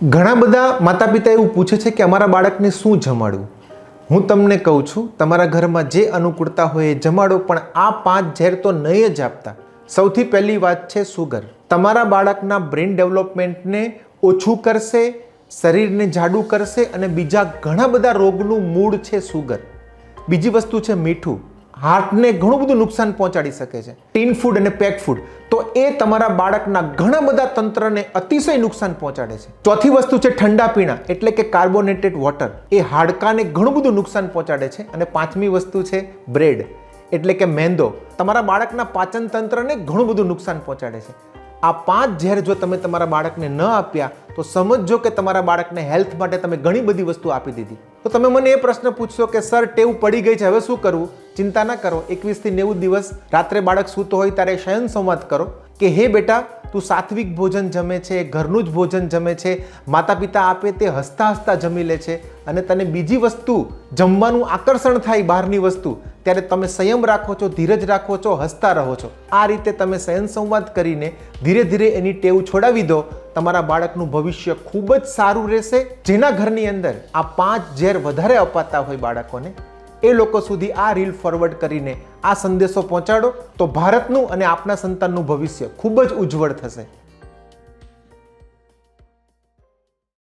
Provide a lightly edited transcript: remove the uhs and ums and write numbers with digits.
ઘણા બધા માતા પિતા એવું પૂછે છે કે અમારા બાળકને શું જમાડવું. હું તમને કહું છું, તમારા ઘરમાં જે અનુકૂળતા હોય એ જમાડો, પણ આ 5 ઝેર તો નહીં જ આપતા. સૌથી પહેલી વાત છે સુગર. તમારા બાળકના બ્રેન ડેવલપમેન્ટને ઓછું કરશે, શરીરને જાડું કરશે અને બીજા ઘણા બધા રોગનું મૂળ છે સુગર. બીજી વસ્તુ છે મીઠું. હાર્ટને ઘણું બધું નુકસાન પહોંચાડી શકે છે. ટીન ફૂડ અને પેક ફૂડ તો એ તમારા બાળકના ઘણા બધા તંત્રને અતિશય નુકસાન પહોંચાડે છે. ચોથી વસ્તુ છે ઠંડા પીણા એટલે કે કાર્બોનેટેડ વોટર. એ હાડકાને ઘણું બધું નુકસાન પહોંચાડે છે. અને પાંચમી વસ્તુ છે બ્રેડ એટલે કે મેંદો. તમારા બાળકના પાચન તંત્રને ઘણું બધું નુકસાન પહોંચાડે છે. આ 5 ઝેર જો તમે તમારા બાળકને ન આપ્યા તો સમજજો કે તમારા બાળકને હેલ્થ માટે તમે ઘણી બધી વસ્તુ આપી દીધી. તો તમે મને એ પ્રશ્ન પૂછશો કે સર ટેવ પડી ગઈ છે, હવે શું કરવું? ચિંતા ના કરો. 21 થી 90 દિવસ રાત્રે બાળક સૂતો હોય ત્યારે શયન સંવાદ કરો કે હે બેટા, તું સાત્વિક ભોજન જમે છે, ઘરનું જ ભોજન જમે છે, માતા પિતા આપે તે હસતા હસતા જમી લે છે, અને તને બીજી વસ્તુ જમવાનું આકર્ષણ થાય બહારની વસ્તુ, ત્યારે તમે સંયમ રાખો છો, ધીરજ રાખો છો, હસતા રહો છો. આ રીતે તમે શયન સંવાદ કરીને ધીરે ધીરે એની ટેવ છોડાવી દો. તમારા બાળકનું ભવિષ્ય ખૂબ જ સારું રહેશે. જેના ઘરની અંદર આ 5 ઝેર વધારે અપાતા હોય બાળકોને, એ લોકો સુધી આ રીલ ફોરવર્ડ કરીને આ સંદેશો પહોંચાડો તો ભારતનું અને આપના સંતાનનું ભવિષ્ય ખૂબ જ ઉજ્જવળ થશે.